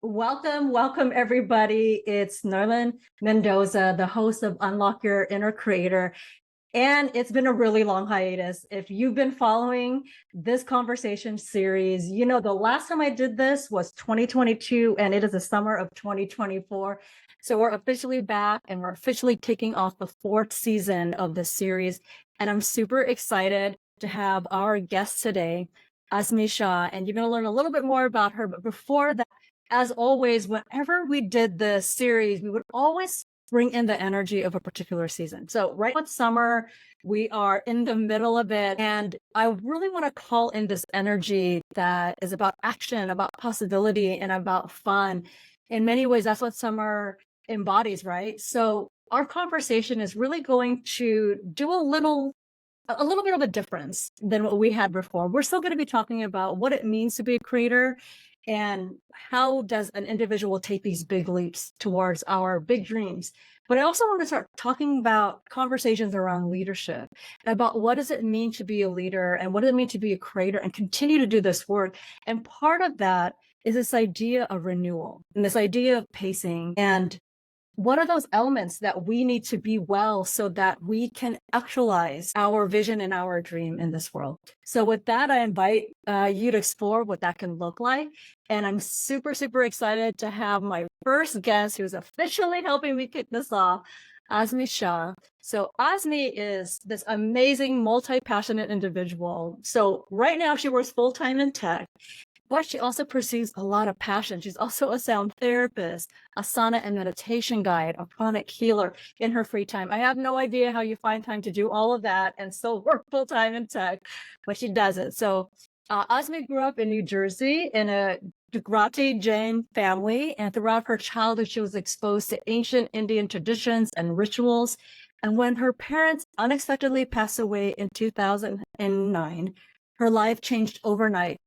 Welcome everybody. It's Noilyn Mendoza, the host of Unlock Your Inner Creator. And it's been a really long hiatus. If you've been following this conversation series, you know the last time I did this was 2022, and it is the summer of 2024. So we're officially back and we're officially kicking off the 4th season of this series. And I'm super excited to have our guest today, Asmi Shah, and you're going to learn a little bit more about her. But before that, as always, whenever we did this series, we would always bring in the energy of a particular season. So right now it's summer, we are in the middle of it, and I really want to call in this energy that is about action, about possibility, and about fun. In many ways, that's what summer embodies, right? So our conversation is really going to do a little bit of a difference than what we had before. We're still going to be talking about what it means to be a creator and how does an individual take these big leaps towards our big dreams. But I also want to start talking about conversations around leadership, about what does it mean to be a leader and what does it mean to be a creator and continue to do this work. And part of that is this idea of renewal and this idea of pacing, and what are those elements that we need to be well so that we can actualize our vision and our dream in this world? So with that, I invite you to explore what that can look like. And I'm super, super excited to have my first guest who's officially helping me kick this off, Asmi Shah. So Asmi is this amazing, multi-passionate individual. So right now she works full-time in tech, but she also pursues a lot of passion. She's also a sound therapist, asana and meditation guide, a pranic healer in her free time. I have no idea how you find time to do all of that and still work full time in tech, but she does it. So Asmi grew up in New Jersey in a Gujarati Jain family, and throughout her childhood, she was exposed to ancient Indian traditions and rituals. And when her parents unexpectedly passed away in 2009, her life changed overnight.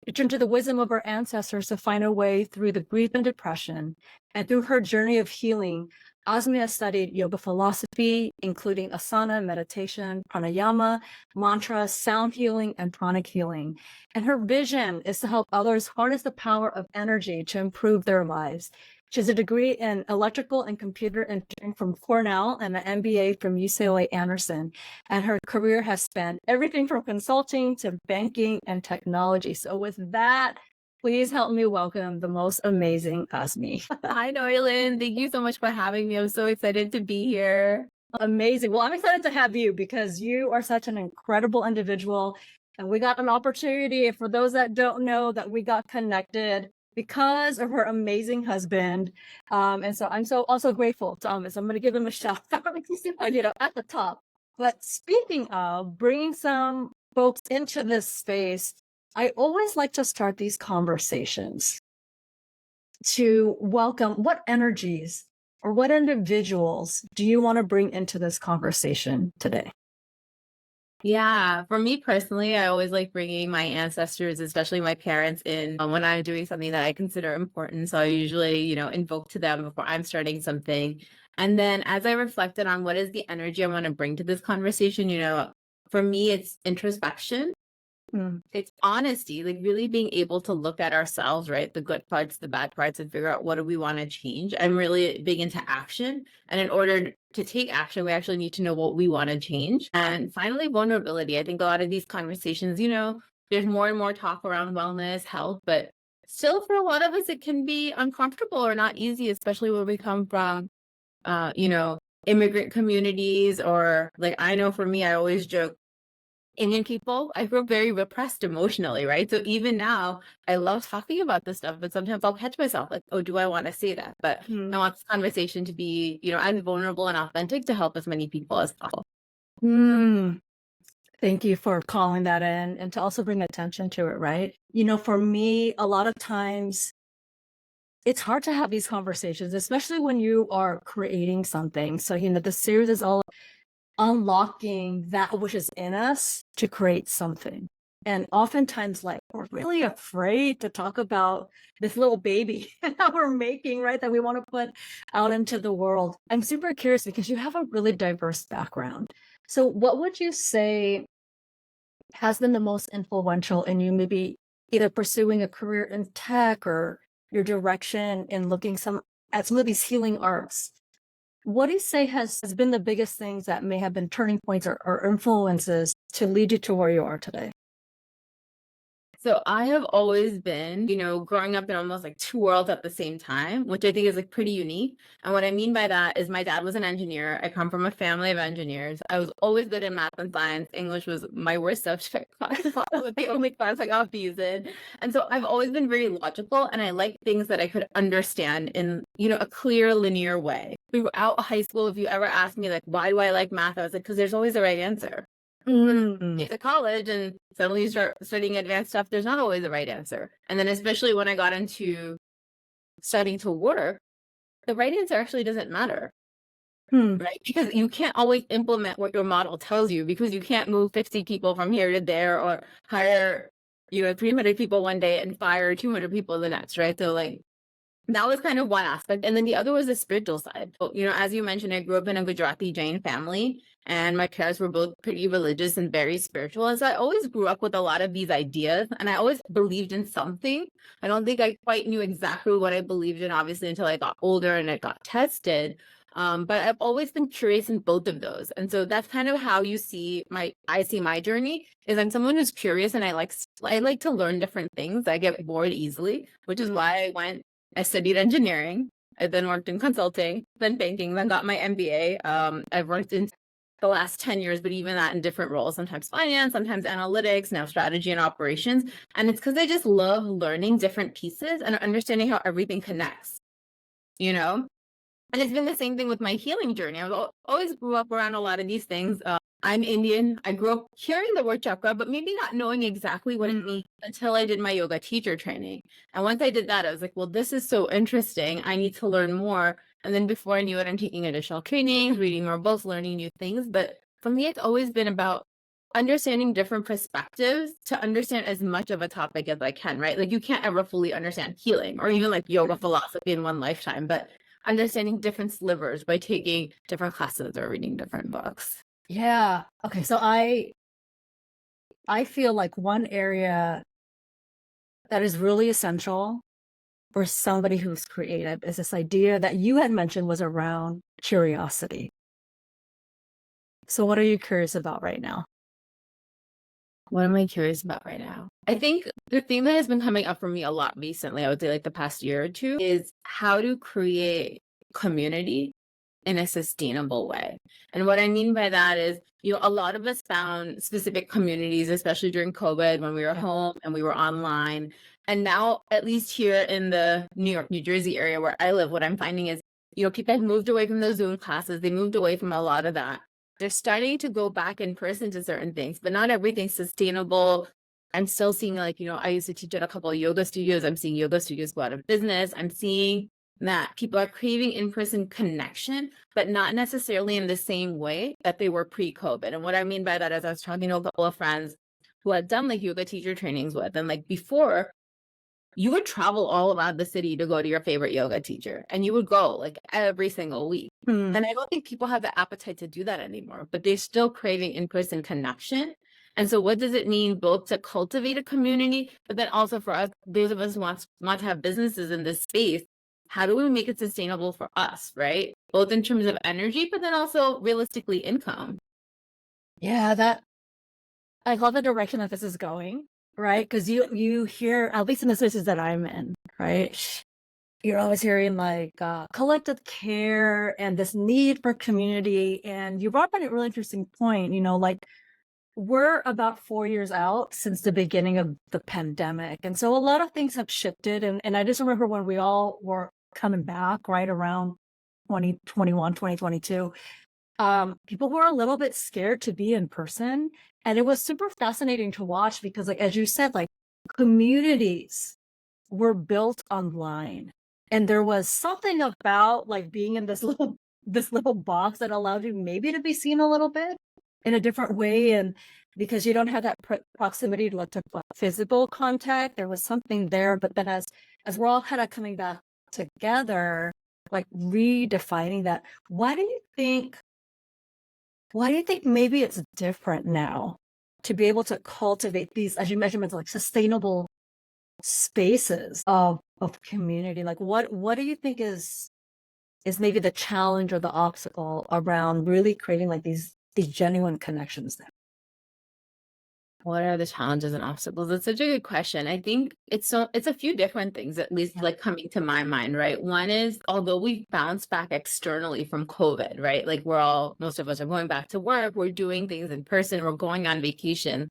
She turned to the wisdom of her ancestors to find a way through the grief and depression. And through her journey of healing, Asmi has studied yoga philosophy, including asana, meditation, pranayama, mantra, sound healing, and pranic healing. And her vision is to help others harness the power of energy to improve their lives. She has a degree in electrical and computer engineering from Cornell and an MBA from UCLA Anderson. And her career has spanned everything from consulting to banking and technology. So with that, please help me welcome the most amazing Asmi. Hi, Noilyn. Thank you so much for having me. I'm so excited to be here. Amazing. Well, I'm excited to have you because you are such an incredible individual. And we got an opportunity, for those that don't know, that we got connected because of her amazing husband. And so I'm so also grateful to Thomas. I'm going to give him a shout out, at the top. But speaking of bringing some folks into this space, I always like to start these conversations to welcome what energies or what individuals do you want to bring into this conversation today? Yeah, for me personally, I always like bringing my ancestors, especially my parents, in when I'm doing something that I consider important. So I usually, invoke to them before I'm starting something. And then as I reflected on what is the energy I want to bring to this conversation, for me, it's introspection. It's honesty, like really being able to look at ourselves, right? The good parts, the bad parts, and figure out what do we want to change. I'm really big into action. And in order to take action, we actually need to know what we want to change. And finally, vulnerability. I think a lot of these conversations, there's more and more talk around wellness, health, but still for a lot of us, it can be uncomfortable or not easy, especially when we come from, immigrant communities, or like I know for me, I always joke, Indian people, I feel very repressed emotionally, right? So even now, I love talking about this stuff, but sometimes I'll catch myself like, oh, do I want to say that? But I want this conversation to be, as vulnerable and authentic to help as many people as possible. Thank you for calling that in and to also bring attention to it, right? For me, a lot of times it's hard to have these conversations, especially when you are creating something. So, the series is all unlocking that which is in us to create something. And oftentimes, like, we're really afraid to talk about this little baby that we're making, right? That we want to put out into the world. I'm super curious because you have a really diverse background. So what would you say has been the most influential in you maybe either pursuing a career in tech or your direction in looking at some of these healing arts. What do you say has been the biggest things that may have been turning points or influences to lead you to where you are today? So I have always been, growing up in almost like two worlds at the same time, which I think is like pretty unique. And what I mean by that is my dad was an engineer. I come from a family of engineers. I was always good in math and science. English was my worst subject. It was the only class I got B's in. And so I've always been very logical, and I like things that I could understand in, a clear linear way. Throughout high school, if you ever asked me like, why do I like math? I was like, because there's always the right answer. Get to college and suddenly you start studying advanced stuff, there's not always the right answer. And then especially when I got into studying to work, the right answer actually doesn't matter, right? Because you can't always implement what your model tells you, because you can't move 50 people from here to there, or hire 300 people one day and fire 200 people the next, right? So like that was kind of one aspect. And then the other was the spiritual side. So, as you mentioned, I grew up in a Gujarati Jain family, and my parents were both pretty religious and very spiritual. And so I always grew up with a lot of these ideas, and I always believed in something. I don't think I quite knew exactly what I believed in, obviously, until I got older and it got tested. But I've always been curious in both of those. And so that's kind of how I see my journey, is I'm someone who's curious, and I like to learn different things. I get bored easily, which is why I studied engineering. I then worked in consulting, then banking, then got my MBA. I've worked in the last 10 years, but even that in different roles, sometimes finance, sometimes analytics, now strategy and operations. And it's because I just love learning different pieces and understanding how everything connects, you know? And it's been the same thing with my healing journey. Always grew up around a lot of these things. I'm Indian. I grew up hearing the word chakra, but maybe not knowing exactly what it means until I did my yoga teacher training. And once I did that, I was like, well, this is so interesting. I need to learn more. And then before I knew it, I'm taking additional trainings, reading more books, learning new things. But for me, it's always been about understanding different perspectives to understand as much of a topic as I can, right? Like you can't ever fully understand healing or even like yoga philosophy in one lifetime, but understanding different slivers by taking different classes or reading different books. Yeah. Okay. So I feel like one area that is really essential for somebody who's creative is this idea that you had mentioned was around curiosity. So what are you curious about right now? What am I curious about right now? I think the thing that has been coming up for me a lot recently, I would say like the past year or two, is how to create community in a sustainable way. And what I mean by that is, a lot of us found specific communities, especially during COVID when we were home and we were online. And now, at least here in the New York, New Jersey area where I live, what I'm finding is, people have moved away from the Zoom classes. They moved away from a lot of that. They're starting to go back in person to certain things, but not everything's sustainable. I'm still seeing like, I used to teach at a couple of yoga studios. I'm seeing yoga studios go out of business. I'm seeing that people are craving in-person connection, but not necessarily in the same way that they were pre-COVID. And what I mean by that is I was talking to a couple of friends who had done like yoga teacher trainings with, and like before, you would travel all around the city to go to your favorite yoga teacher, and you would go like every single week. And I don't think people have the appetite to do that anymore, but they're still craving in-person connection. And so what does it mean both to cultivate a community, but then also for us, those of us who want to have businesses in this space, how do we make it sustainable for us, right? Both in terms of energy, but then also realistically income. Yeah, I love the direction that this is going, right? Because you hear, at least in the spaces that I'm in, right? You're always hearing like collective care and this need for community. And you brought up a really interesting point, like we're about 4 years out since the beginning of the pandemic. And so a lot of things have shifted. And I just remember when we all were coming back right around 2021, 2022, people were a little bit scared to be in person. And it was super fascinating to watch because, like, as you said, like communities were built online. And there was something about like being in this little box that allowed you maybe to be seen a little bit in a different way. And because you don't have that proximity to physical contact, there was something there. But then as we're all kind of coming back together, like redefining that, why do you think maybe it's different now to be able to cultivate these, as you mentioned, like sustainable spaces of community? Like what do you think is maybe the challenge or the obstacle around really creating like these genuine connections there? What are the challenges and obstacles? That's such a good question. I think it's a few different things, at least Yeah. like coming to my mind, right? One is although we bounced back externally from COVID, right? Like most of us are going back to work, we're doing things in person, we're going on vacation.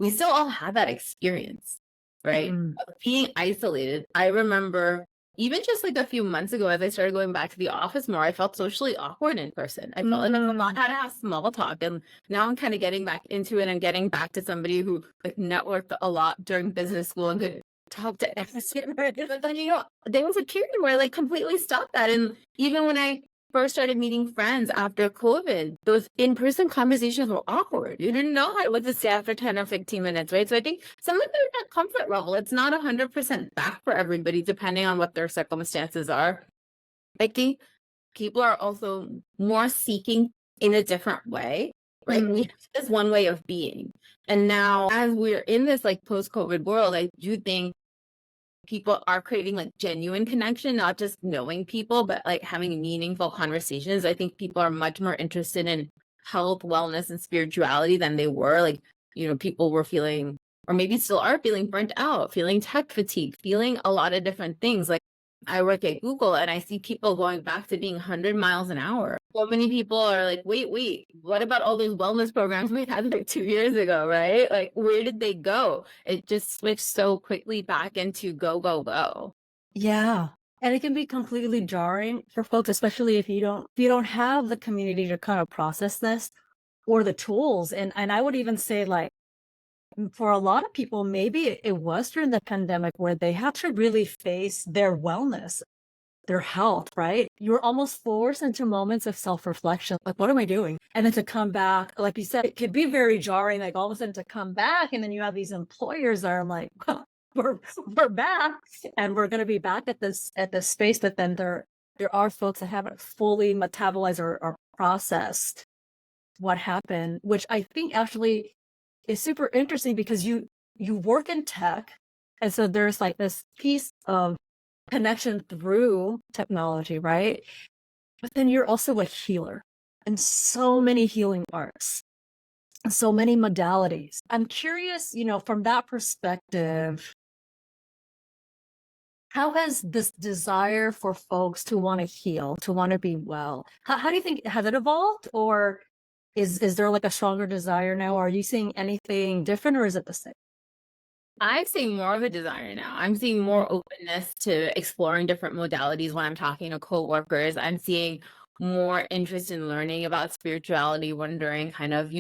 We still all have that experience, right? Mm. Of being isolated. I remember even just like a few months ago, as I started going back to the office more, I felt socially awkward in person. I felt like I Mm. forgot how to have small talk. And now I'm kind of getting back into it and getting back to somebody who like networked a lot during business school and could talk to everyone. But then, there was a period where I like completely stopped that. And even when I first started meeting friends after COVID, those in-person conversations were awkward. You didn't know what to say after 10 or 15 minutes, right? So I think some of that comfort level, it's not 100% back for everybody, depending on what their circumstances are. I think people are also more seeking in a different way, right? We have this one way of being. And now as we're in this like post-COVID world, I do think people are creating like genuine connection, not just knowing people, but like having meaningful conversations. I think people are much more interested in health, wellness, and spirituality than they were. Like, people were feeling, or maybe still are feeling burnt out, feeling tech fatigue, feeling a lot of different things. Like, I work at Google and I see people going back to being 100 miles an hour. So many people are like, wait, what about all those wellness programs we had like 2 years ago, right? Like, where did they go? It just switched so quickly back into go, go, go. Yeah. And it can be completely jarring for folks, especially if you don't have the community to kind of process this or the tools. And I would even say like for a lot of people, maybe it was during the pandemic where they had to really face their wellness, their health, right? You're almost forced into moments of self-reflection. Like, what am I doing? And then to come back, like you said, it could be very jarring, like all of a sudden to come back. And then you have these employers that are like, we're back and we're gonna be back at this space, but then there are folks that haven't fully metabolized or processed what happened, which I think actually is super interesting because you work in tech. And so there's like this piece of connection through technology, right? But then you're also a healer and so many healing arts, so many modalities. I'm curious, from that perspective, how has this desire for folks to want to heal, to want to be well, how do you think has it evolved, or is there like a stronger desire now? Are you seeing anything different, or is it the same? I'm seeing more of a desire now. I'm seeing more openness to exploring different modalities when I'm talking to coworkers. I'm seeing more interest in learning about spirituality, wondering kind of,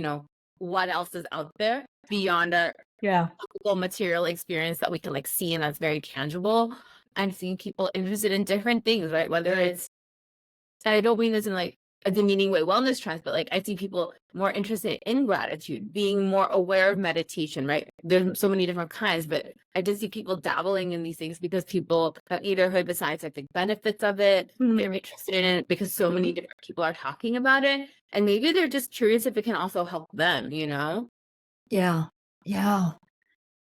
what else is out there beyond a Yeah. physical material experience that we can like see and that's very tangible. I'm seeing people interested in different things, right? Whether it's, I don't mean this in like a demeaning way, wellness trends, but like I see people more interested in gratitude, being more aware of meditation, right? There's so many different kinds, but I just see people dabbling in these things because people have either heard the scientific benefits of it, they're interested in it because so many different people are talking about it. And maybe they're just curious if it can also help them? Yeah. Yeah.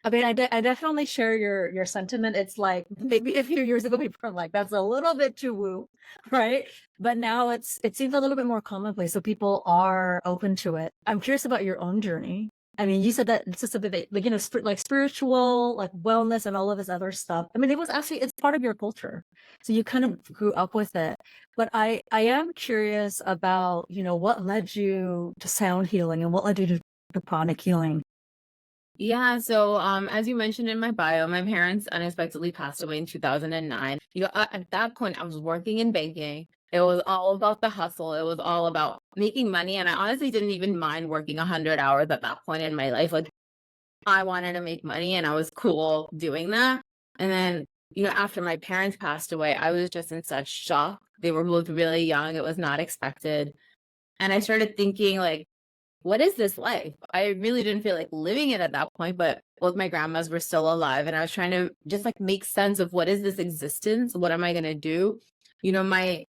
I mean, I definitely share your sentiment. It's like maybe a few years ago, people were like, "That's a little bit too woo," right? But now it seems a little bit more commonplace, so people are open to it. I'm curious about your own journey. I mean, you said that it's just something that, like, like spiritual, like wellness, and all of this other stuff. I mean, it's part of your culture, so you kind of grew up with it. But I am curious about what led you to sound healing and what led you to pranic healing. Yeah, so as you mentioned in my bio, my parents unexpectedly passed away in 2009. At that point, I was working in banking. It was all about the hustle. It was all about making money, and I honestly didn't even mind working 100 hours at that point in my life. Like I wanted to make money, and I was cool doing that. And then, after my parents passed away, I was just in such shock. They were both really young. It was not expected, and I started thinking like, what is this life? I really didn't feel like living it at that point, but both my grandmas were still alive. And I was trying to just like make sense of what is this existence? What am I going to do? My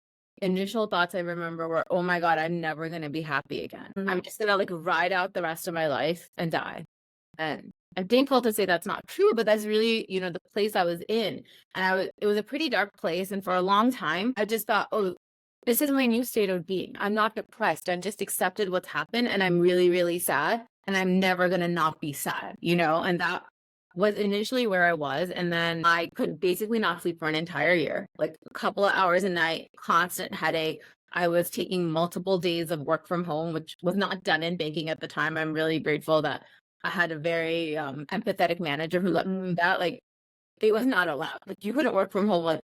initial thoughts I remember were, oh my God, I'm never going to be happy again. I'm just going to like ride out the rest of my life and die. And I'm thankful to say that's not true, but that's really, the place I was in. And it was a pretty dark place. And for a long time, I just thought, oh, this is my new state of being. I'm not depressed. I'm just accepted what's happened. And I'm really, really sad. And I'm never going to not be sad, And that was initially where I was. And then I could basically not sleep for an entire year, like a couple of hours a night, constant headache. I was taking multiple days of work from home, which was not done in banking at the time. I'm really grateful that I had a very empathetic manager who let me do that. Like, it was not allowed. Like, you couldn't work from home like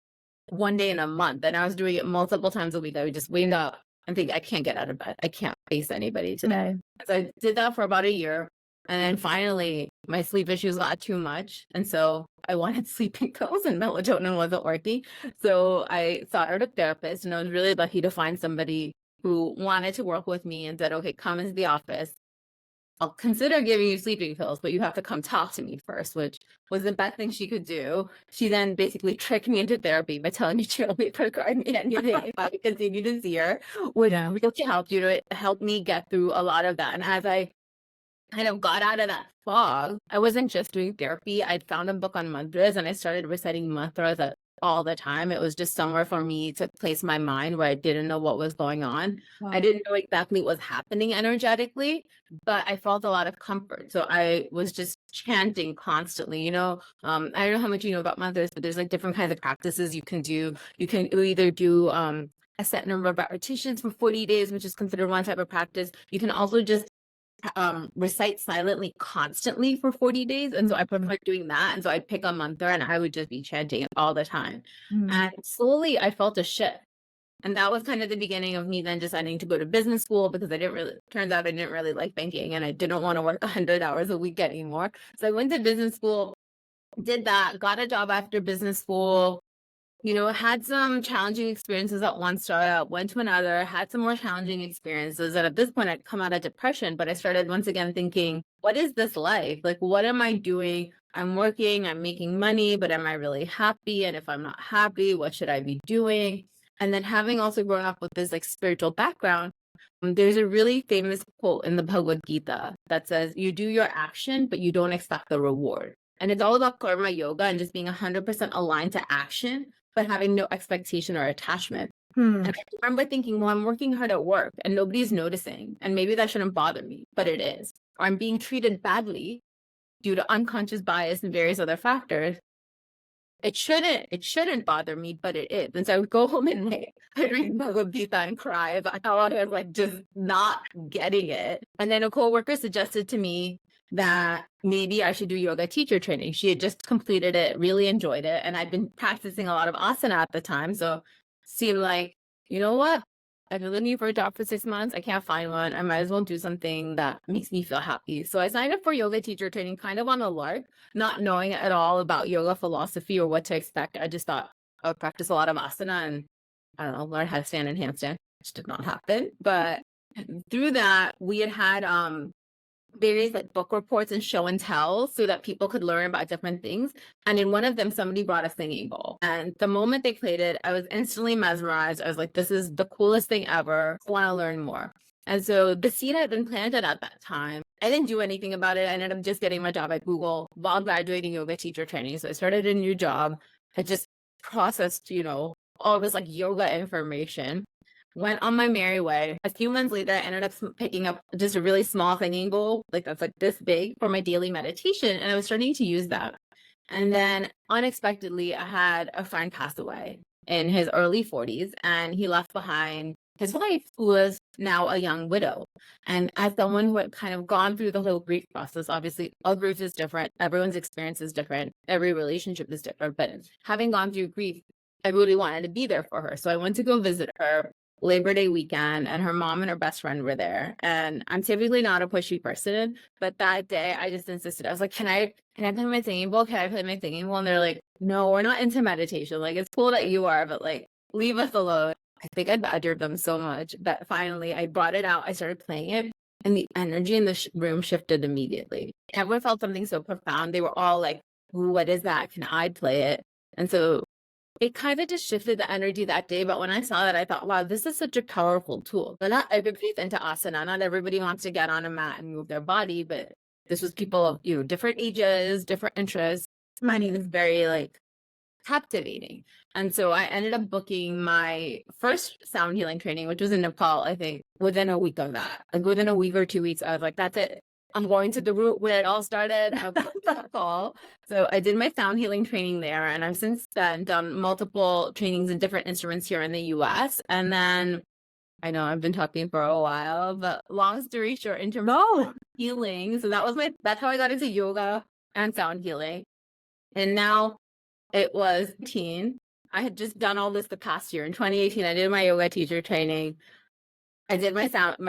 one day in a month. And I was doing it multiple times a week. I would just wake up and think, I can't get out of bed. I can't face anybody today. So I did that for about a year. And then finally, my sleep issues got too much. And so I wanted sleeping pills and melatonin wasn't working. So I sought out a therapist, and I was really lucky to find somebody who wanted to work with me and said, okay, come into the office. I'll consider giving you sleeping pills, but you have to come talk to me first, which was the best thing she could do. She then basically tricked me into therapy by telling me she only prescribed me anything if I would continue to see her, which really helped to help me get through a lot of that. And as I kind of got out of that fog, I wasn't just doing therapy. I'd found a book on mantras and I started reciting mantras all the time. It was just somewhere for me to place my mind where I didn't know what was going on. Wow. I didn't know exactly what was happening energetically, but I felt a lot of comfort. So I was just chanting constantly, I don't know how much you know about mantras, but there's like different kinds of practices you can do. You can either do a set number of repetitions for 40 days, which is considered one type of practice. You can also just recite silently constantly for 40 days. And so I prefer doing that. And so I'd pick a mantra and I would just be chanting it all the time. And slowly I felt a shift. And that was kind of the beginning of me then deciding to go to business school, because turns out I didn't really like banking and I didn't want to work 100 hours a week anymore. So I went to business school, did that, got a job after business school, had some challenging experiences at one startup, went to another, had some more challenging experiences. And at this point, I'd come out of depression, but I started once again thinking, what is this life? Like, what am I doing? I'm working, I'm making money, but am I really happy? And if I'm not happy, what should I be doing? And then having also grown up with this like spiritual background, there's a really famous quote in the Bhagavad Gita that says, you do your action, but you don't expect the reward. And it's all about karma yoga and just being 100% aligned to action, but having no expectation or attachment. And I remember thinking, well, I'm working hard at work and nobody's noticing. And maybe that shouldn't bother me, but it is. Or I'm being treated badly due to unconscious bias and various other factors. It shouldn't bother me, but it is. And so I would go home and I'd read Bhagavad Gita and cry about how I was like just not getting it. And then a coworker suggested to me that maybe I should do yoga teacher training. She had just completed it, really enjoyed it. And I'd been practicing a lot of asana at the time. So seemed like, you know what? I've been looking for a job for 6 months. I can't find one. I might as well do something that makes me feel happy. So I signed up for yoga teacher training kind of on a lark, not knowing at all about yoga philosophy or what to expect. I just thought I would practice a lot of asana and I don't know, learn how to stand in handstand, which did not happen. But through that, we had various like book reports and show and tell so that people could learn about different things. And in one of them, somebody brought a singing bowl. And the moment they played it, I was instantly mesmerized. I was like, this is the coolest thing ever. I want to learn more. And so the seed had been planted at that time. I didn't do anything about it. I ended up just getting my job at Google while graduating yoga teacher training. So I started a new job. I just processed, all this like yoga information. Went on my merry way. A few months later, I ended up picking up just a really small singing bowl, like that's like this big, for my daily meditation. And I was starting to use that. And then unexpectedly, I had a friend pass away in his early 40s, and he left behind his wife, who was now a young widow. And as someone who had kind of gone through the whole grief process, obviously all grief is different. Everyone's experience is different. Every relationship is different. But having gone through grief, I really wanted to be there for her. So I went to go visit her Labor Day weekend, and her mom and her best friend were there. And I'm typically not a pushy person, but that day I just insisted. I was like, can I play my singing bowl? Can I play my singing bowl? And they're like, no, we're not into meditation. Like, it's cool that you are, but like, leave us alone. I think I badgered them so much that finally I brought it out. I started playing it, and the energy in the room shifted immediately. Everyone felt something so profound. They were all like, ooh, what is that? Can I play it? And so it kind of just shifted the energy that day. But when I saw that, I thought, wow, this is such a powerful tool. But not everybody's into asana. Not everybody wants to get on a mat and move their body. But This was people of, different ages, different interests. My name is very like captivating. And so I ended up booking my first sound healing training, which was in Nepal, I think, within a week of that. Like within a week or 2 weeks, I was like, that's it. I'm going to the root where it all started. I'm going to Nepal. So I did my sound healing training there, and I've since then done multiple trainings in different instruments here in the US. And then I know I've been talking for a while, but long story short, in terms of healing, so that's how I got into yoga and sound healing. And now it was I had just done all this the past year. In 2018, I did my yoga teacher training. I did my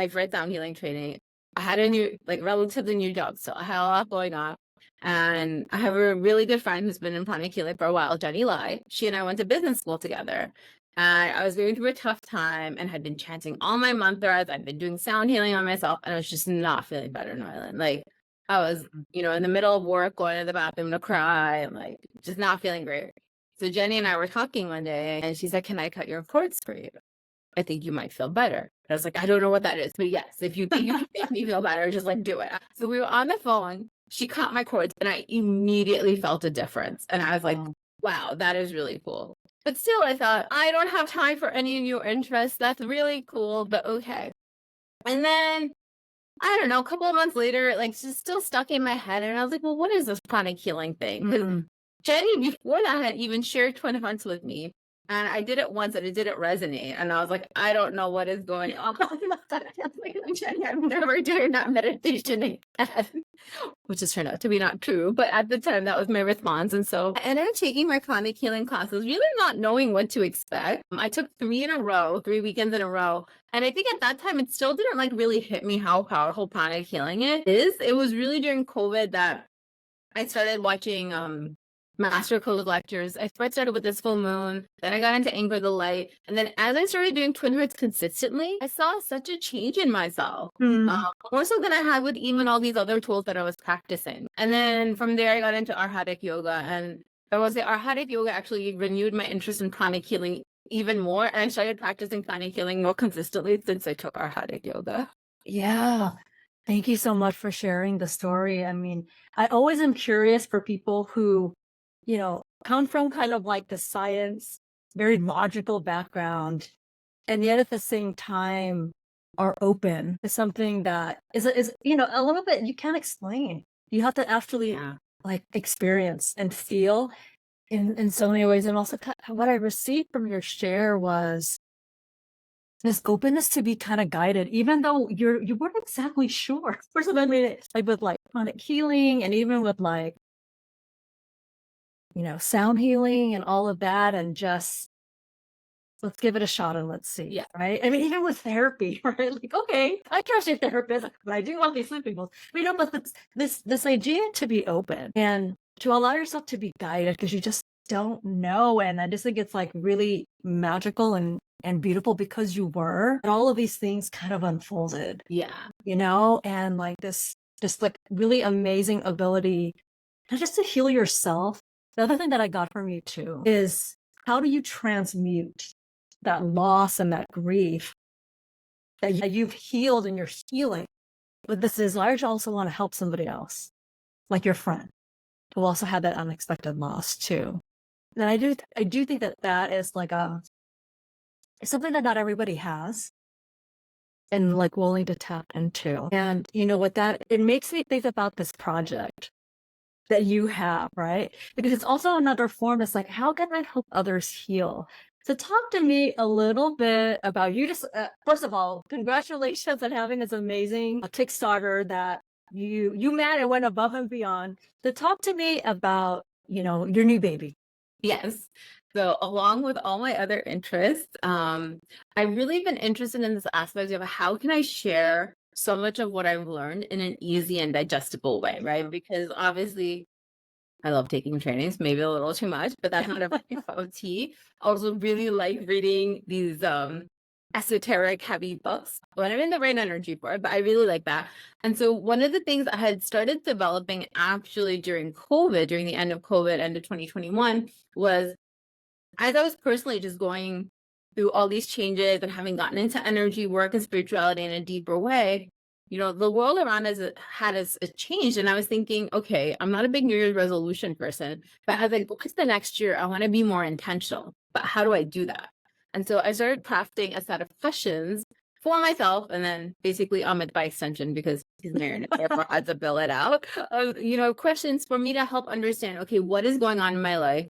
first sound healing training. I had a relatively new job, so I had a lot going on. And I have a really good friend who's been in Pranic Healing for a while, Jenny Lai. She and I went to business school together. And I was going through a tough time and had been chanting all my mantras. I'd been doing sound healing on myself, and I was just not feeling better, Noilyn. Like I was, in the middle of work, going to the bathroom to cry, and like just not feeling great. So Jenny and I were talking one day, and she said, "Can I cut your cords for you? I think you might feel better." And I was like, "I don't know what that is, but yes, if you think you can make me feel better, just like do it." So we were on the phone. She cut my cords, and I immediately felt a difference. And I was like, wow, that is really cool. But still, I thought, I don't have time for any of your interests. That's really cool, but okay. And then, I don't know, a couple of months later, like, it's just still stuck in my head. And I was like, well, what is this pranic healing thing? Jenny, before that, had even shared Twin Hunts with me. And I did it once and it didn't resonate. And I was like, I don't know what is going on. Jenny, I'm never doing that meditation again. Which has turned out to be not true. But at the time, that was my response. And so I ended up taking my pranic healing classes, really not knowing what to expect. I took 3 weekends in a row. And I think at that time, it still didn't like really hit me how powerful pranic healing is. It was really during COVID that I started watching Master Code lectures. I first started with this full moon, then I got into Anchor the Light, and then as I started doing Twin Hearts consistently, I saw such a change in myself, more so than I had with even all these other tools that I was practicing. And then from there, I got into Arhatic Yoga, and I would say Arhatic Yoga actually renewed my interest in pranic healing even more, and I started practicing pranic healing more consistently since I took Arhatic Yoga. Yeah. Thank you so much for sharing the story. I mean, I always am curious for people who, come from kind of like the science, very logical background, and yet at the same time are open to something that is a little bit you can't explain. You have to actually like experience and feel in so many ways. And also what I received from your share was this openness to be kind of guided, even though you weren't exactly sure. First of all, I mean, like with like pranic healing and even with like, sound healing and all of that, and just let's give it a shot and let's see. Yeah. Right. I mean, even with therapy, right? Like, okay, I trust your therapist, but I do want these sleeping pills. But this idea to be open and to allow yourself to be guided because you just don't know. And I just think it's like really magical and beautiful because you were. And all of these things kind of unfolded. Yeah. And like this just like really amazing ability not just to heal yourself. The other thing that I got from you too is how do you transmute that loss and that grief that you've healed and you're healing? But this is large. I also want to help somebody else, like your friend, who also had that unexpected loss too. And I do think that is like something that not everybody has and like willing to tap into. And what that it makes me think about this project that you have, right? Because it's also another form that's like, how can I help others heal? So talk to me a little bit about you. Just first of all, congratulations on having this amazing Kickstarter that you met and went above and beyond. So talk to me about your new baby. Yes. So along with all my other interests, I've really been interested in this aspect of how can I share so much of what I've learned in an easy and digestible way, right? Because obviously I love taking trainings, maybe a little too much, but that's not a FOT. Also really like reading these esoteric heavy books when I'm in the right energy for it, but I really like that. And so one of the things I had started developing actually during COVID, during the end of COVID, end of 2021, was as I was personally just going through all these changes and having gotten into energy work and spirituality in a deeper way, the world around us had changed. And I was thinking, okay, I'm not a big New Year's resolution person, but I was like, what's the next year? I want to be more intentional. But how do I do that? And so I started crafting a set of questions for myself, and then basically Amit by extension, because he's married and therefore I had to bill it out. Questions for me to help understand, okay, what is going on in my life?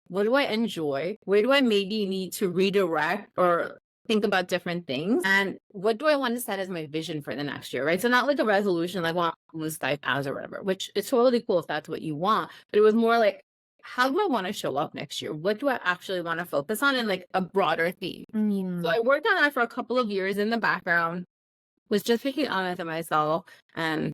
What do I enjoy? Where do I maybe need to redirect or think about different things? And what do I want to set as my vision for the next year, right? So not like a resolution, like, well, I lose 5 pounds or whatever, which is totally cool if that's what you want. But it was more like, how do I want to show up next year? What do I actually want to focus on in like a broader theme? So I worked on that for a couple of years in the background, was just picking on it myself and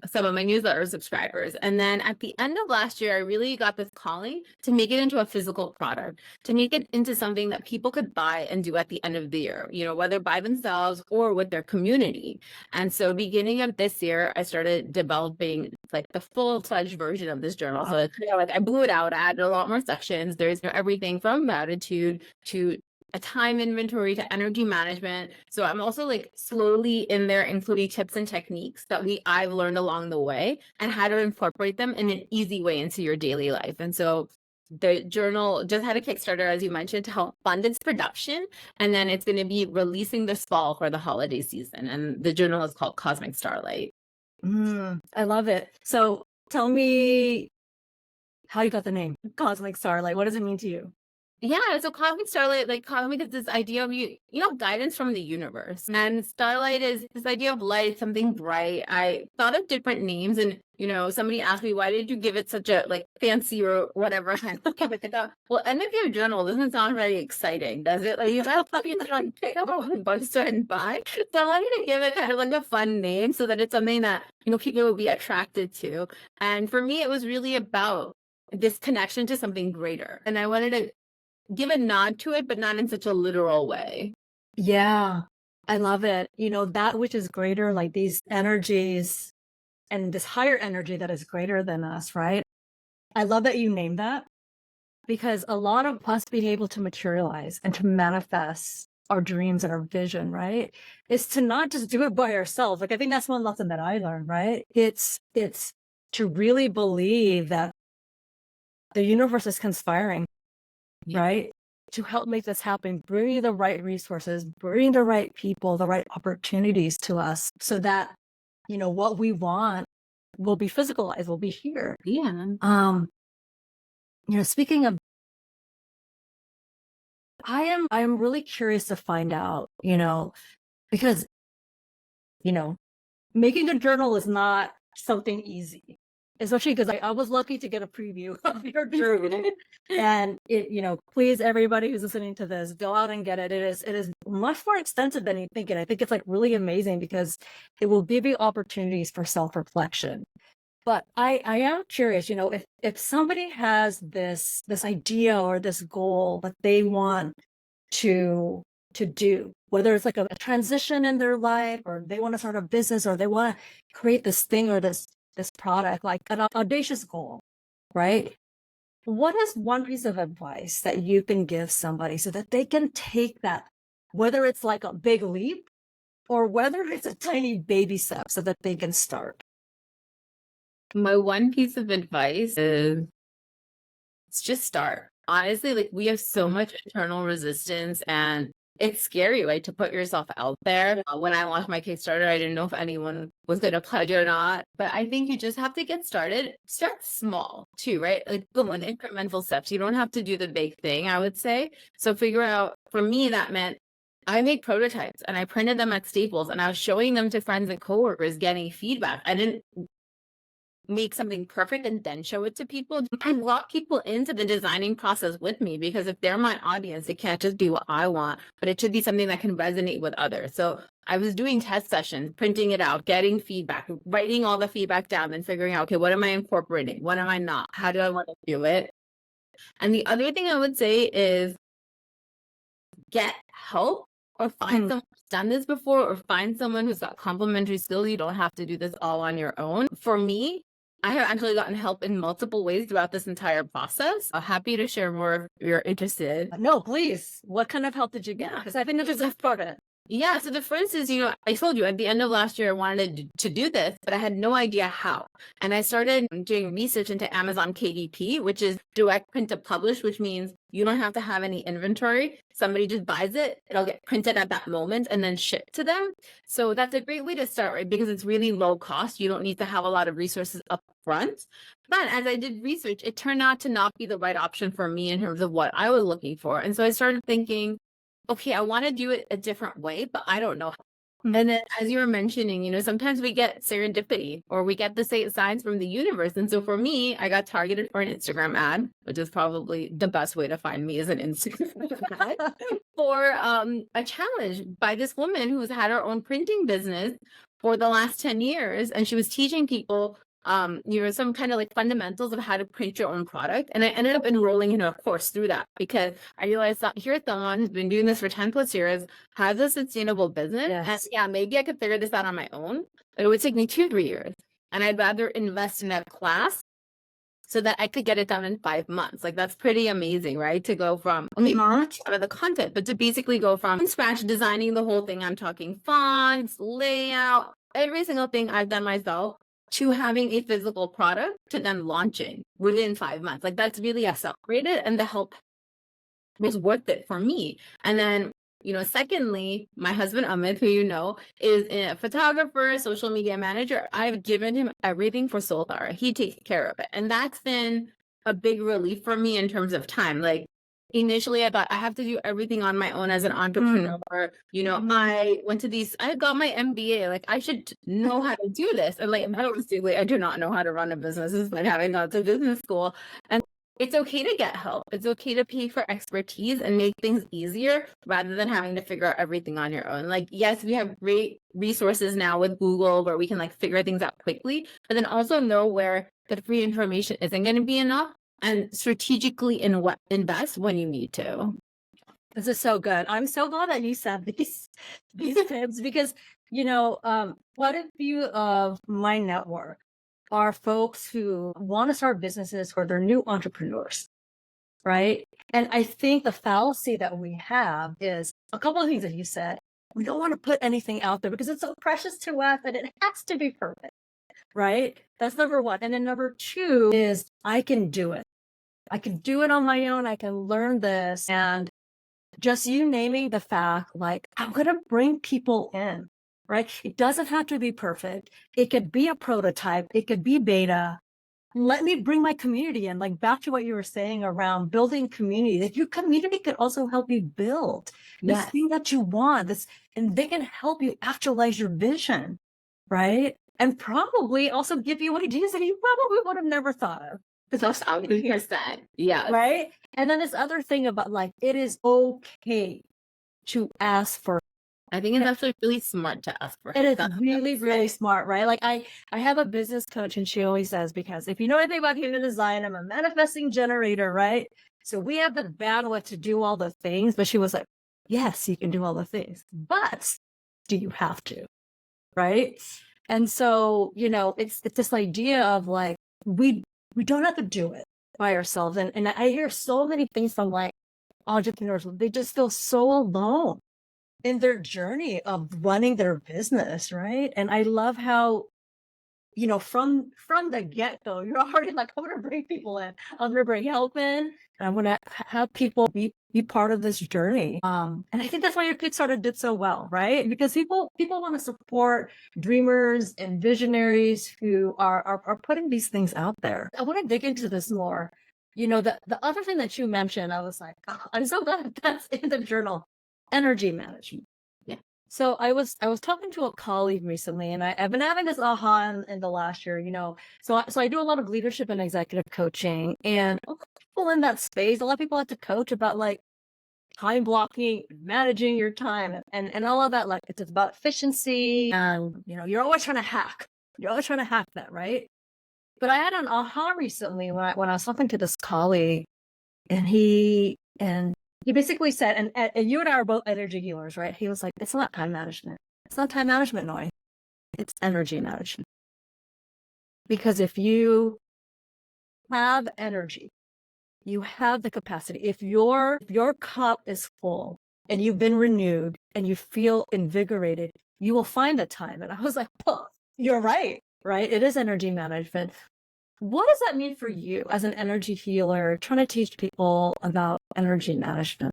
some of my newsletter subscribers. And then at the end of last year, I really got this calling to make it into a physical product, to make it into something that people could buy and do at the end of the year, whether by themselves or with their community. And so beginning of this year, I started developing like the full-fledged version of this journal. So it's, like I blew it out, I added a lot more sections. There's everything from gratitude to a time inventory to energy management. So I'm also like slowly in there including tips and techniques that I've learned along the way and how to incorporate them in an easy way into your daily life. And so the journal just had a Kickstarter, as you mentioned, to help fund its production. And then it's going to be releasing this fall for the holiday season. And the journal is called Cosmic Starlight. I love it. So tell me how you got the name Cosmic Starlight. What does it mean to you? Yeah, so Cosmic Starlight, like cosmic is this idea of guidance from the universe. And starlight is this idea of light, something bright. I thought of different names, and somebody asked me, why did you give it such a like fancy or whatever? Well, end of your journal doesn't sound very exciting, does it? Like you gotta pick up a bunch and buy. So I wanted to give it kind of like a fun name so that it's something that people would be attracted to. And for me, it was really about this connection to something greater. And I wanted to give a nod to it, but not in such a literal way. Yeah, I love it. That which is greater, like these energies and this higher energy that is greater than us, right? I love that you named that, because a lot of us being able to materialize and to manifest our dreams and our vision, right, is to not just do it by ourselves. Like I think that's one lesson that I learned, right? It's to really believe that the universe is conspiring, right, to help make this happen, bring the right resources, bring the right people, the right opportunities to us so that, what we want will be physicalized, will be here. Yeah. Speaking of, I am really curious to find out, because, making a journal is not something easy. Especially because I was lucky to get a preview of your journal. And please, everybody who's listening to this, go out and get it. It is much more extensive than you think. And I think it's like really amazing because it will give you opportunities for self-reflection. But I am curious, if somebody has this idea or this goal that they want to do, whether it's like a transition in their life, or they want to start a business, or they want to create this thing or this product, like an audacious goal, right? What is one piece of advice that you can give somebody so that they can take that, whether it's like a big leap or whether it's a tiny baby step, so that they can start? My one piece of advice is just start. Honestly, like we have so much internal resistance, and it's scary, right, to put yourself out there. When I launched my Kickstarter, I didn't know if anyone was going to pledge or not. But I think you just have to get started. Start small too, right? Like go on incremental steps. You don't have to do the big thing, I would say. So figure out, for me, that meant I made prototypes and I printed them at Staples and I was showing them to friends and coworkers, getting feedback. I didn't make something perfect and then show it to people. I brought people into the designing process with me, because if they're my audience, it can't just be what I want, but it should be something that can resonate with others. So I was doing test sessions, printing it out, getting feedback, writing all the feedback down, and figuring out, okay, what am I incorporating? What am I not? How do I want to do it? And the other thing I would say is get help, or find someone who's done this before, or find someone who's got complementary skills. You don't have to do this all on your own. For me, I have actually gotten help in multiple ways throughout this entire process. I'm happy to share more if you're interested. No, please. What kind of help did you get? Because I think this is part of it. Yeah, so the difference is, I told you at the end of last year, I wanted to do this, but I had no idea how. And I started doing research into Amazon KDP, which is direct print to publish, which means you don't have to have any inventory. Somebody just buys it, it'll get printed at that moment and then shipped to them. So that's a great way to start, right? Because it's really low cost. You don't need to have a lot of resources up front. But as I did research, it turned out to not be the right option for me in terms of what I was looking for. And so I started thinking, okay, I want to do it a different way, but I don't know how. And then, as you were mentioning, sometimes we get serendipity or we get the signs from the universe. And so for me, I got targeted for an Instagram ad, which is probably the best way to find me is an Instagram ad for a challenge by this woman who's had her own printing business for the last 10 years. And she was teaching people some kind of like fundamentals of how to print your own product. And I ended up enrolling in a course through that because I realized that here's someone who's been doing this for 10 plus years, has a sustainable business. Yes. And yeah, maybe I could figure this out on my own, but it would take me 2-3 years. And I'd rather invest in a class so that I could get it done in 5 months. Like that's pretty amazing, right? To go from, not out of the content, but to basically go from scratch designing the whole thing. I'm talking fonts, layout, every single thing I've done myself to having a physical product to then launching within 5 months. Like that's really accelerated and the help was worth it for me. And then, secondly, my husband Amit, who is a photographer, social media manager. I've given him everything for Soulthara. He takes care of it. And that's been a big relief for me in terms of time. Like initially I thought I have to do everything on my own as an entrepreneur. I went to I got my MBA. Like I should know how to do this. And like honestly, I do not know how to run a business despite having gone to business school. And it's okay to get help. It's okay to pay for expertise and make things easier rather than having to figure out everything on your own. Like, yes, we have great resources now with Google where we can like figure things out quickly, but then also know where the free information isn't going to be enough and strategically invest when you need to. This is so good. I'm so glad that you said these tips because, quite a few of my network are folks who want to start businesses or they're new entrepreneurs, right? And I think the fallacy that we have is a couple of things that you said. We don't want to put anything out there because it's so precious to us and it has to be perfect, right? That's number one. And then number two is I can do it. I can do it on my own. I can learn this. And just you naming the fact, like, I'm going to bring people in. Right? It doesn't have to be perfect. It could be a prototype. It could be beta. Let me bring my community in, like back to what you were saying around building community. That your community could also help you build this thing that you want. And they can help you actualize your vision, right? And probably also give you ideas that you probably would have never thought of. That's 100%. Yeah. Right? And then this other thing about like, it is okay to ask for. I think it's actually really smart to ask for it. It is really, really smart, right? Like I have a business coach and she always says, because if you know anything about human design, I'm a manifesting generator, right? So we have the bandwidth to do all the things, but she was like, yes, you can do all the things, but do you have to? Right? And so, it's this idea of like, we don't have to do it by ourselves. And I hear so many things from like entrepreneurs, they just feel so alone in their journey of running their business, right? And I love how, from the get-go, you're already like, I'm gonna bring people in, I'm gonna bring help in, and I'm gonna have people be part of this journey. And I think that's why your Kickstarter did so well, right? Because people want to support dreamers and visionaries who are putting these things out there. I want to dig into this more. The other thing that you mentioned, I was like, oh, I'm so glad that's in the journal. Energy management. Yeah. So I was talking to a colleague recently, and I've been having this aha in the last year. So I do a lot of leadership and executive coaching, and a lot of people in that space, a lot of people have to coach about like time blocking, managing your time, and all of that. Like it's about efficiency, and you're always trying to hack. You're always trying to hack that, right? But I had an aha recently when I was talking to this colleague, and he basically said, and you and I are both energy healers, right? He was like, it's not time management. It's not time management, Noi. It's energy management. Because if you have energy, you have the capacity. If your cup is full and you've been renewed and you feel invigorated, you will find the time. And I was like, oh, you're right, right? It is energy management. What does that mean for you as an energy healer, trying to teach people about energy management?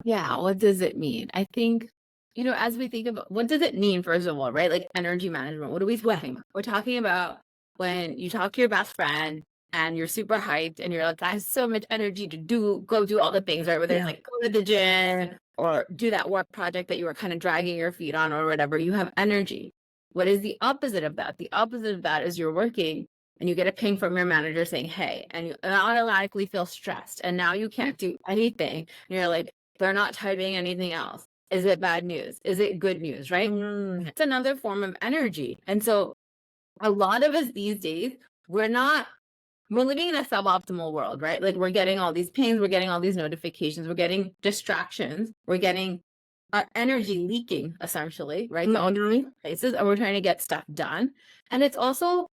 Yeah, what does it mean? I think, as we think about what does it mean, first of all, right? Like energy management, what are we talking about? We're talking about when you talk to your best friend and you're super hyped and you're like, I have so much energy to go do all the things, right? Whether it's like go to the gym or do that work project that you were kind of dragging your feet on or whatever, you have energy. What is the opposite of that? The opposite of that is you're working and you get a ping from your manager saying, hey, and you automatically feel stressed. And now you can't do anything. And you're like, they're not typing anything else. Is it bad news? Is it good news? Right? It's another form of energy. And so a lot of us these days, we're living in a suboptimal world, right? Like we're getting all these pings, we're getting all these notifications, we're getting distractions, we're getting our energy leaking essentially, right? So on places, and we're trying to get stuff done. And it's also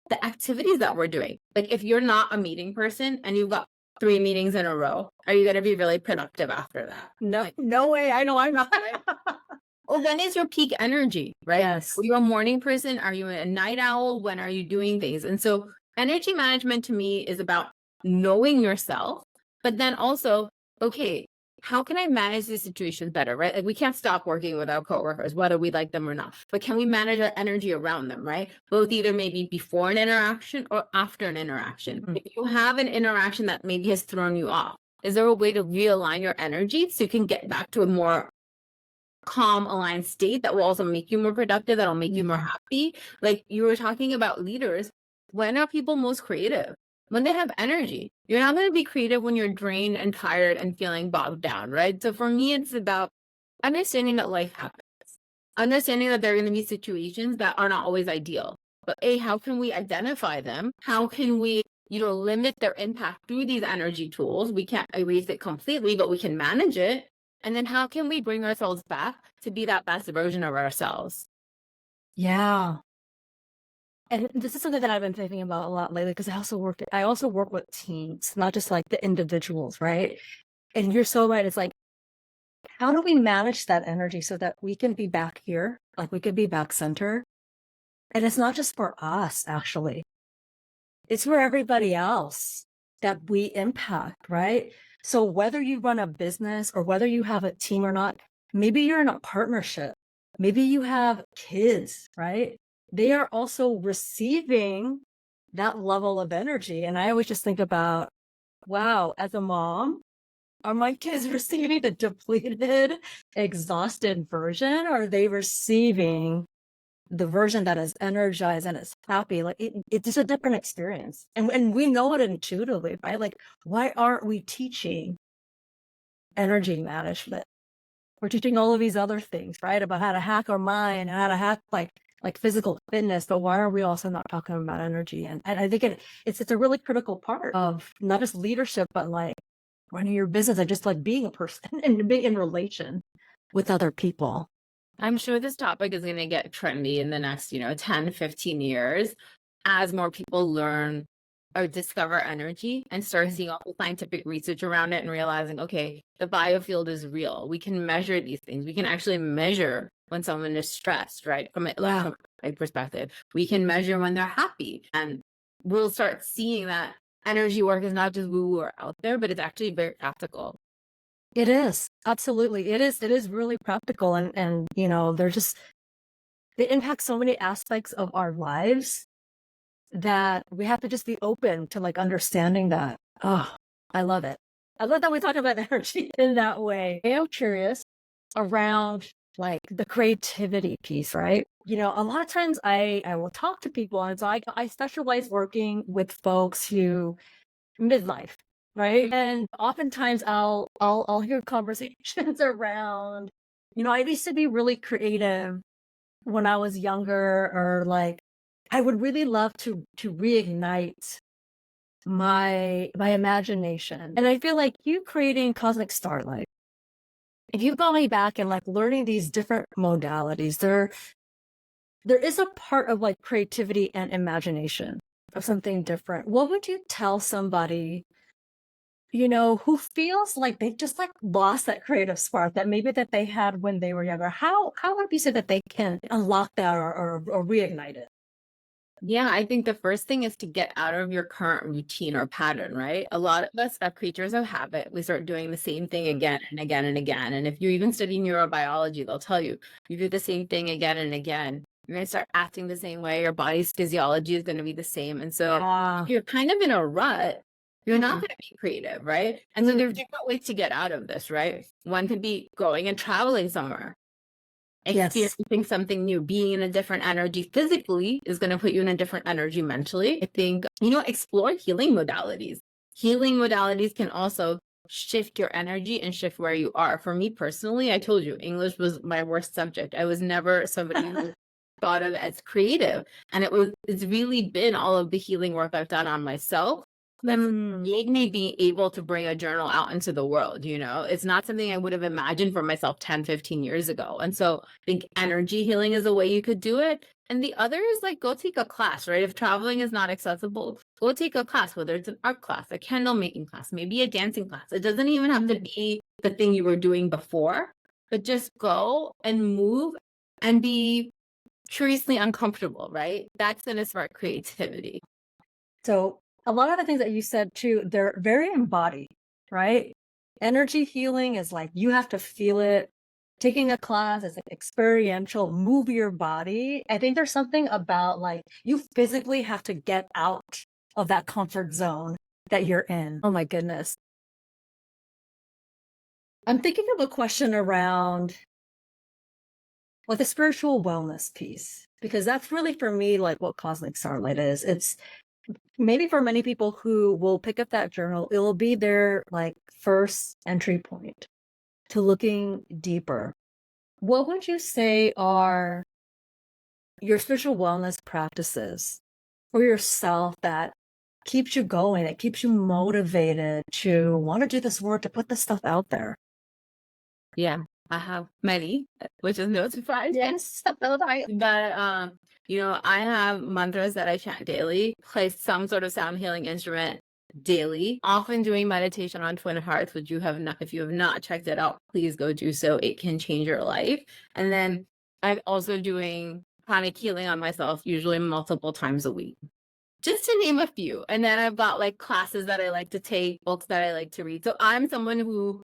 the activities that we're doing. Like if you're not a meeting person and you've got 3 meetings in a row, are you going to be really productive after that? No way. I know I'm not. Well, when is your peak energy, right? Yes. Are you a morning person? Are you a night owl? When are you doing things? And so energy management to me is about knowing yourself, but then also, okay, how can I manage these situations better, right? Like we can't stop working with our coworkers, whether we like them or not, but can we manage our energy around them, right? Both either maybe before an interaction or after an interaction. If you have an interaction that maybe has thrown you off, is there a way to realign your energy so you can get back to a more calm, aligned state that will also make you more productive, that'll make you more happy? Like you were talking about leaders. When are people most creative? When they have energy. You're not going to be creative when you're drained and tired and feeling bogged down, right? So for me, it's about understanding that life happens, understanding that there are going to be situations that are not always ideal. But how can we identify them? How can we, limit their impact through these energy tools? We can't erase it completely, but we can manage it. And then how can we bring ourselves back to be that best version of ourselves? Yeah. And this is something that I've been thinking about a lot lately because I also work with teams, not just like the individuals, right? And you're so right. It's like, how do we manage that energy so that we can be back here, like we could be back center? And it's not just for us, actually. It's for everybody else that we impact, right? So whether you run a business or whether you have a team or not, maybe you're in a partnership, maybe you have kids, right? They are also receiving that level of energy. And I always just think about, wow, as a mom, are my kids receiving the depleted, exhausted version? Or are they receiving the version that is energized and is happy? Like it's just a different experience. And we know it intuitively, right? Like, why aren't we teaching energy management? We're teaching all of these other things, right? About how to hack our mind, how to hack like physical fitness, but why are we also not talking about energy? And I think it's a really critical part of not just leadership, but like running your business and just like being a person and being in relation with other people. I'm sure this topic is going to get trendy in the next, 10, 15 years as more people learn or discover energy and start seeing all the scientific research around it and realizing, okay, the biofield is real. We can measure these things. We can actually measure when someone is stressed, right? From a perspective, we can measure when they're happy. And we'll start seeing that energy work is not just woo-woo or out there, but it's actually very practical. It is. Absolutely. It is really practical. And it impacts so many aspects of our lives that we have to just be open to like understanding that. Oh, I love it. I love that we talk about energy in that way. I am curious around like the creativity piece, right? A lot of times I will talk to people, and so I specialize working with folks who midlife, right? And oftentimes I'll hear conversations around, I used to be really creative when I was younger, or like I would really love to reignite my imagination. And I feel like you creating Cosmic Starlight, if you go way back and like learning these different modalities, there is a part of like creativity and imagination of something different. What would you tell somebody who feels like they just like lost that creative spark that maybe that they had when they were younger. How would you say that they can unlock that or reignite it? Yeah, I think the first thing is to get out of your current routine or pattern, right? A lot of us are creatures of habit. We start doing the same thing again and again and again. And if you even study neurobiology, they'll tell you, you do the same thing again and again, you're going to start acting the same way. Your body's physiology is going to be the same. And so if you're kind of in a rut, you're not going to be creative, right? And so there's different ways to get out of this, right? One could be going and traveling somewhere. Yes. Experiencing something new, being in a different energy physically is going to put you in a different energy mentally. I think, explore healing modalities. Healing modalities can also shift your energy and shift where you are. For me personally, I told you, English was my worst subject. I was never somebody who thought of it as creative. And it's really been all of the healing work I've done on myself that made me be able to bring a journal out into the world. It's not something I would have imagined for myself 10, 15 years ago. And so I think energy healing is a way you could do it. And the other is like, go take a class, right? If traveling is not accessible, go take a class, whether it's an art class, a candle making class, maybe a dancing class. It doesn't even have to be the thing you were doing before, but just go and move and be curiously uncomfortable, right? That's going to spark creativity. So a lot of the things that you said too, they're very embodied, right? Energy healing is like you have to feel it. Taking a class is like experiential, move your body. I think there's something about like you physically have to get out of that comfort zone that you're in. Oh my goodness. I'm thinking of a question around like the spiritual wellness piece, because that's really for me like what Cosmic Starlight is. It's maybe for many people who will pick up that journal, it will be their like first entry point to looking deeper. What would you say are your spiritual wellness practices for yourself that keeps you going, that keeps you motivated to want to do this work, to put this stuff out there? Yeah, I have many, which is no surprise. Yes. But I have mantras that I chant daily, play some sort of sound healing instrument daily, often doing meditation on Twin Hearts, which if you have not checked it out, please go do so. It can change your life. And then I'm also doing pranic healing on myself, usually multiple times a week. Just to name a few. And then I've got like classes that I like to take, books that I like to read. So I'm someone who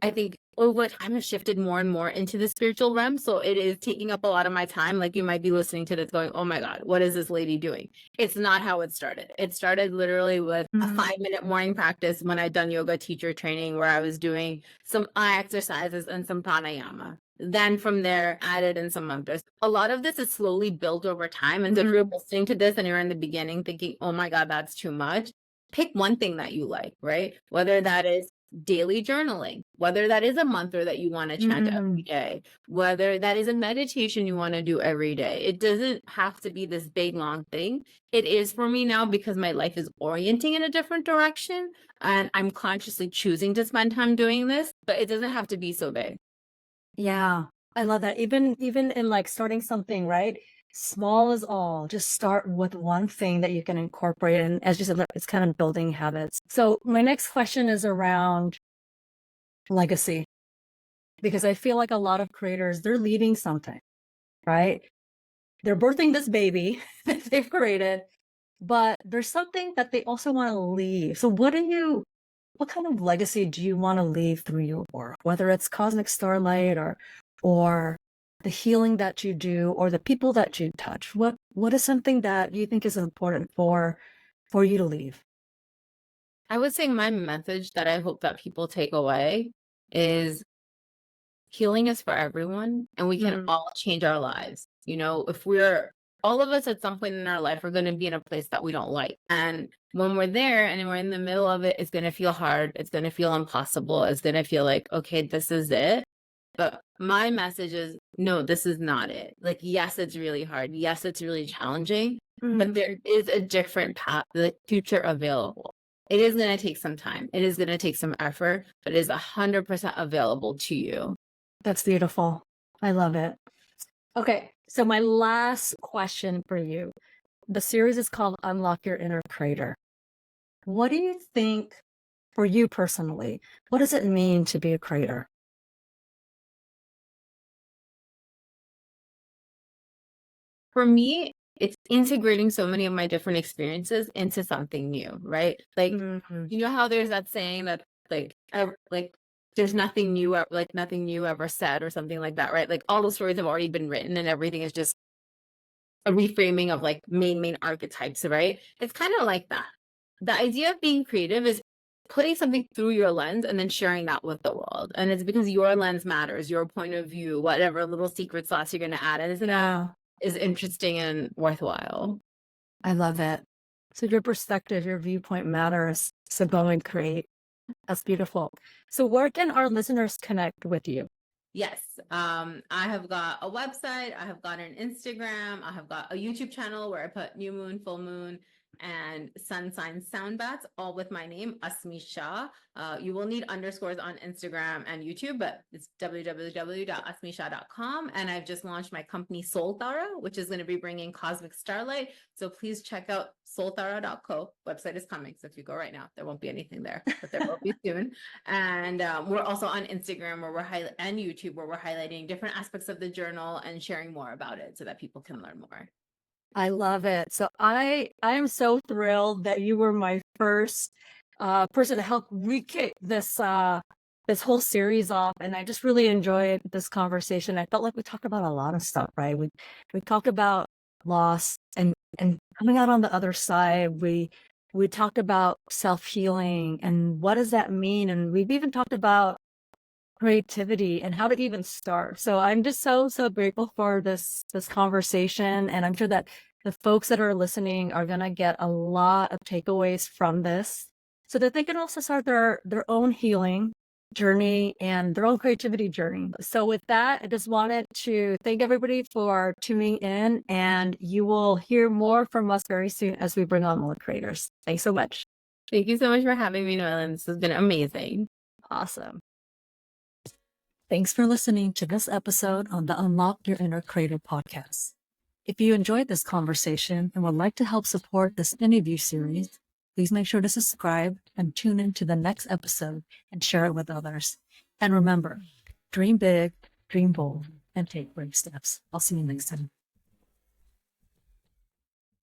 I think over time has shifted more and more into the spiritual realm. So it is taking up a lot of my time. Like you might be listening to this going, oh my God, what is this lady doing? It's not how it started. It started literally with a 5-minute morning practice when I'd done yoga teacher training where I was doing some eye exercises and some pranayama. Then from there, added in some mantras. A lot of this is slowly built over time. And then you're listening to this and you're in the beginning thinking, oh my God, that's too much. Pick one thing that you like, right? Whether that is daily journaling, whether that is a mantra that you want to chant every day, whether that is a meditation you want to do every day. It doesn't have to be this big, long thing. It is for me now because my life is orienting in a different direction and I'm consciously choosing to spend time doing this, but it doesn't have to be so big. Yeah, I love that. Even in like starting something, right? Small is all. Just start with one thing that you can incorporate. And as you said, it's kind of building habits. So my next question is around legacy, because I feel like a lot of creators, they're leaving something, right? They're birthing this baby that they've created, but there's something that they also want to leave. So what kind of legacy do you want to leave through your work, whether it's Cosmic Starlight or the healing that you do or the people that you touch? What is something that you think is important for you to leave? I would say my message that I hope that people take away is healing is for everyone and we can all change our lives. If all of us at some point in our life are going to be in a place that we don't like. And when we're there and we're in the middle of it, it's going to feel hard. It's going to feel impossible. It's going to feel like, okay, this is it. But my message is, no, this is not it. Like, yes, it's really hard. Yes, it's really challenging, but there is a different path, the future available. It is going to take some time. It is going to take some effort, but it is 100% available to you. That's beautiful. I love it. Okay, so my last question for you. The series is called Unlock Your Inner Creator. What do you think for you personally, what does it mean to be a creator? For me, it's integrating so many of my different experiences into something new, right? Like, Mhm. you know how there's that saying that like there's nothing new, like nothing new ever said or something like that, right? Like all the stories have already been written and everything is just a reframing of like main archetypes, right? It's kind of like that. The idea of being creative is putting something through your lens and then sharing that with the world. And it's because your lens matters, your point of view, whatever little secret sauce you're going to add, and isn't Yeah, is interesting and worthwhile. I love it. So your perspective, your viewpoint matters. So go and create. That's beautiful. So where can our listeners connect with you? Yes. I have got a website, I have got an Instagram, I have got a YouTube channel where I put new moon, full moon, and sun sign sound bats, all with my name, Asmi Shah. You will need underscores on Instagram and YouTube, but it's www.asmishah.com. And I've just launched my company Soul Tara, which is going to be bringing cosmic starlight. So please check out soultara.co. Website is coming. So if you go right now, there won't be anything there, but there will be soon. And we're also on Instagram where and YouTube where we're highlighting different aspects of the journal and sharing more about it so that people can learn more. I love it. So I am so thrilled that you were my first person to help re-kick this whole series off, and I just really enjoyed this conversation. I felt like we talked about a lot of stuff, right? We talked about loss and coming out on the other side. We talked about self-healing and what does that mean, and we've even talked about creativity and how to even start. So I'm just so grateful for this conversation, and I'm sure that the folks that are listening are going to get a lot of takeaways from this so that they can also start their own healing journey and their own creativity journey. So with that, I just wanted to thank everybody for tuning in, and you will hear more from us very soon as we bring on more creators. Thanks so much. Thank you so much for having me, Noilyn. This has been amazing. Awesome. Thanks for listening to this episode on the Unlock Your Inner Creator podcast. If you enjoyed this conversation and would like to help support this interview series, please make sure to subscribe and tune in to the next episode and share it with others. And remember, dream big, dream bold, and take brave steps. I'll see you next time.